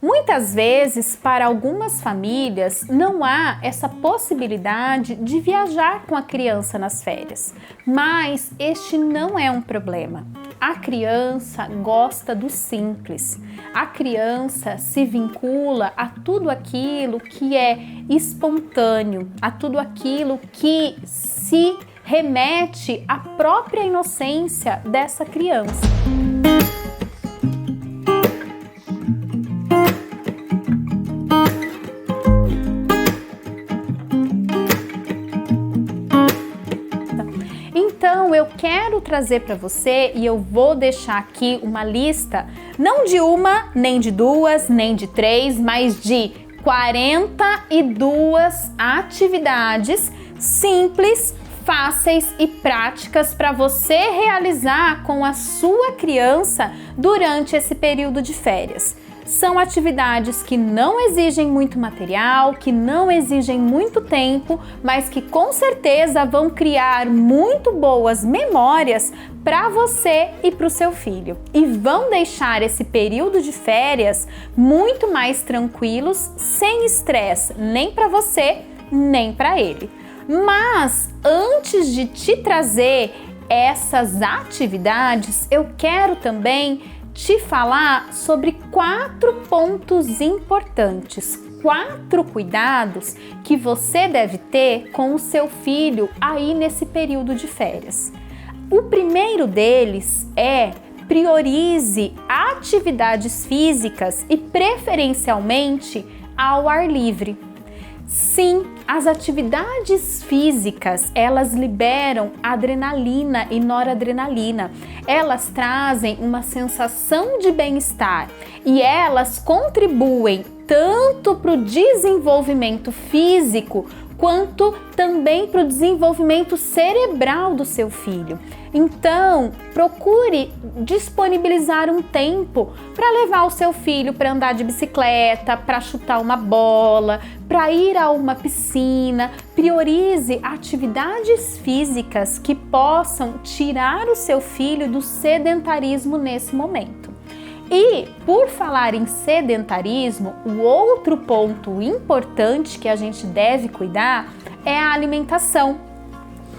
Muitas vezes, para algumas famílias, não há essa possibilidade de viajar com a criança nas férias, mas este não é um problema. A criança gosta do simples. A criança se vincula a tudo aquilo que é espontâneo, a tudo aquilo que se remete à própria inocência dessa criança. Então eu quero trazer para você, e eu vou deixar aqui uma lista, não de uma, nem de duas, nem de três, mas de 42 atividades simples, fáceis e práticas para você realizar com a sua criança durante esse período de férias. São atividades que não exigem muito material, que não exigem muito tempo, mas que com certeza vão criar muito boas memórias para você e para o seu filho. E vão deixar esse período de férias muito mais tranquilos, sem estresse, nem para você, nem para ele. Mas antes de te trazer essas atividades, eu quero também te falar sobre 4 pontos importantes, 4 cuidados que você deve ter com o seu filho aí nesse período de férias. O primeiro deles é: priorize atividades físicas e preferencialmente ao ar livre. Sim, as atividades físicas, elas liberam adrenalina e noradrenalina. Elas trazem uma sensação de bem-estar e elas contribuem tanto para o desenvolvimento físico quanto também para o desenvolvimento cerebral do seu filho. Então, procure disponibilizar um tempo para levar o seu filho para andar de bicicleta, para chutar uma bola, para ir a uma piscina. Priorize atividades físicas que possam tirar o seu filho do sedentarismo nesse momento. E, por falar em sedentarismo, o outro ponto importante que a gente deve cuidar é a alimentação.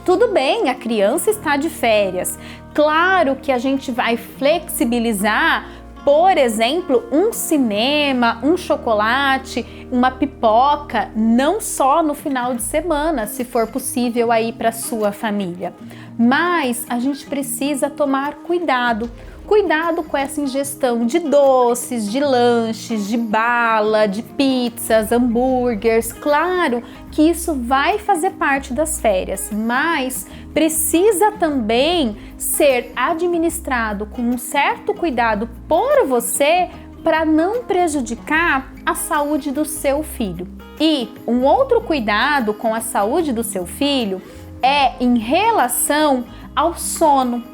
Tudo bem, a criança está de férias. Claro que a gente vai flexibilizar, por exemplo, um cinema, um chocolate, uma pipoca, não só no final de semana, se for possível aí para sua família. Mas a gente precisa tomar cuidado. Cuidado com essa ingestão de doces, de lanches, de bala, de pizzas, hambúrgueres. Claro que isso vai fazer parte das férias, mas precisa também ser administrado com um certo cuidado por você para não prejudicar a saúde do seu filho. E um outro cuidado com a saúde do seu filho é em relação ao sono,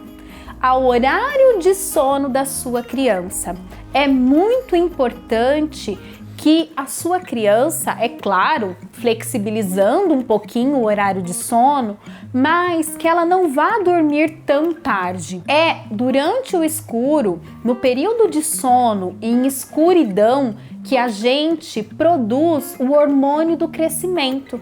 ao horário de sono da sua criança. É muito importante que a sua criança, é claro, flexibilizando um pouquinho o horário de sono, mas que ela não vá dormir tão tarde. É durante o escuro, no período de sono, em escuridão, que a gente produz o hormônio do crescimento.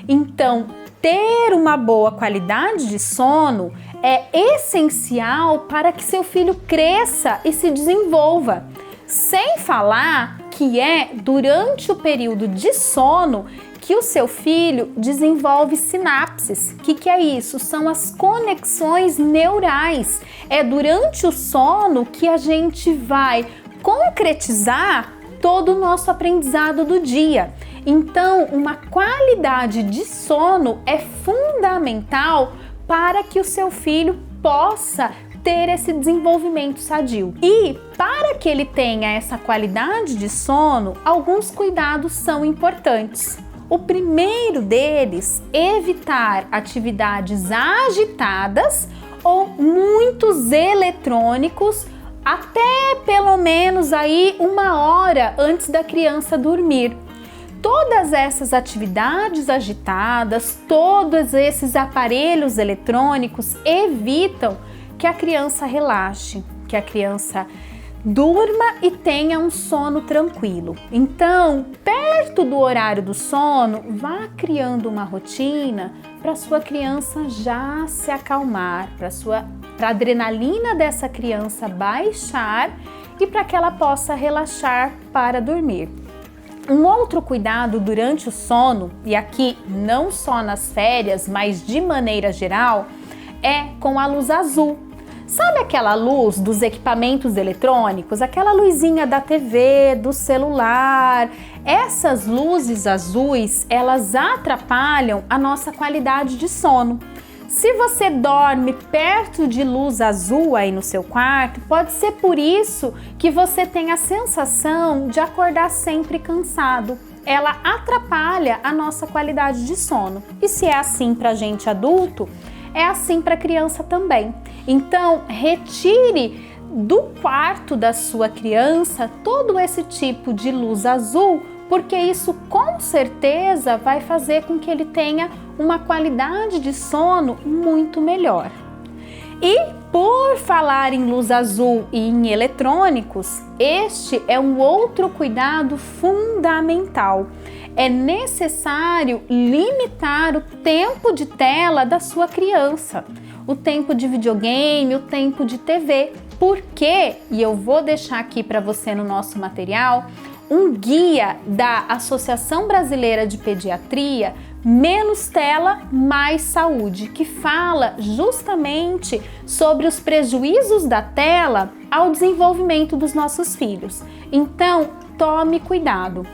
Então, ter uma boa qualidade de sono é essencial para que seu filho cresça e se desenvolva. Sem falar que é durante o período de sono que o seu filho desenvolve sinapses. O que é isso? São as conexões neurais. É durante o sono que a gente vai concretizar todo o nosso aprendizado do dia. Então, uma qualidade de sono é fundamental para que o seu filho possa ter esse desenvolvimento sadio. E para que ele tenha essa qualidade de sono, alguns cuidados são importantes. O primeiro deles, evitar atividades agitadas ou muitos eletrônicos até pelo menos aí 1 hora antes da criança dormir. Todas essas atividades agitadas, todos esses aparelhos eletrônicos evitam que a criança relaxe, que a criança durma e tenha um sono tranquilo. Então, perto do horário do sono, vá criando uma rotina para sua criança já se acalmar, para a adrenalina dessa criança baixar e para que ela possa relaxar para dormir. Um outro cuidado durante o sono, e aqui não só nas férias, mas de maneira geral, é com a luz azul. Sabe aquela luz dos equipamentos eletrônicos? Aquela luzinha da TV, do celular? Essas luzes azuis, elas atrapalham a nossa qualidade de sono. Se você dorme perto de luz azul aí no seu quarto, pode ser por isso que você tem a sensação de acordar sempre cansado. Ela atrapalha a nossa qualidade de sono. E se é assim para gente adulto, é assim para criança também. Então, retire do quarto da sua criança todo esse tipo de luz azul, porque isso com certeza vai fazer com que ele tenha uma qualidade de sono muito melhor. E por falar em luz azul e em eletrônicos, este é um outro cuidado fundamental. É necessário limitar o tempo de tela da sua criança, o tempo de videogame, o tempo de TV. Por quê? E eu vou deixar aqui para você no nosso material um guia da Associação Brasileira de Pediatria, Menos Tela, Mais Saúde, que fala justamente sobre os prejuízos da tela ao desenvolvimento dos nossos filhos. Então, tome cuidado.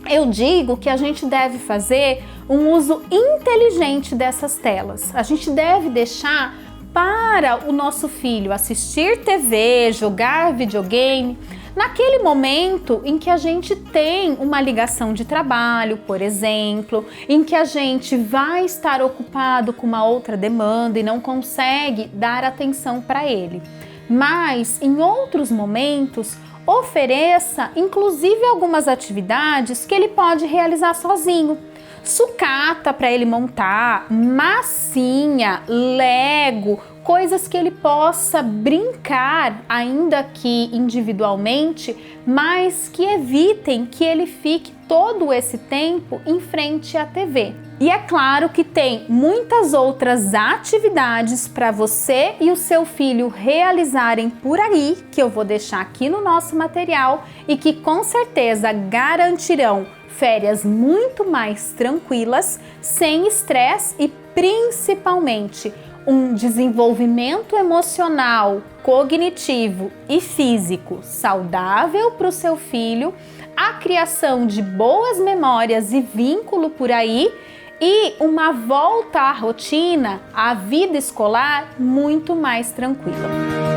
Eu digo que a gente deve fazer um uso inteligente dessas telas. A gente deve deixar para o nosso filho assistir TV, jogar videogame, naquele momento em que a gente tem uma ligação de trabalho, por exemplo, em que a gente vai estar ocupado com uma outra demanda e não consegue dar atenção para ele. Mas em outros momentos, ofereça inclusive algumas atividades que ele pode realizar sozinho. Sucata para ele montar, massinha, Lego, coisas que ele possa brincar, ainda que individualmente, mas que evitem que ele fique todo esse tempo em frente à TV. E é claro que tem muitas outras atividades para você e o seu filho realizarem por aí, que eu vou deixar aqui no nosso material e que com certeza garantirão férias muito mais tranquilas, sem estresse e principalmente um desenvolvimento emocional, cognitivo e físico saudável para o seu filho, a criação de boas memórias e vínculo por aí e uma volta à rotina, à vida escolar muito mais tranquila.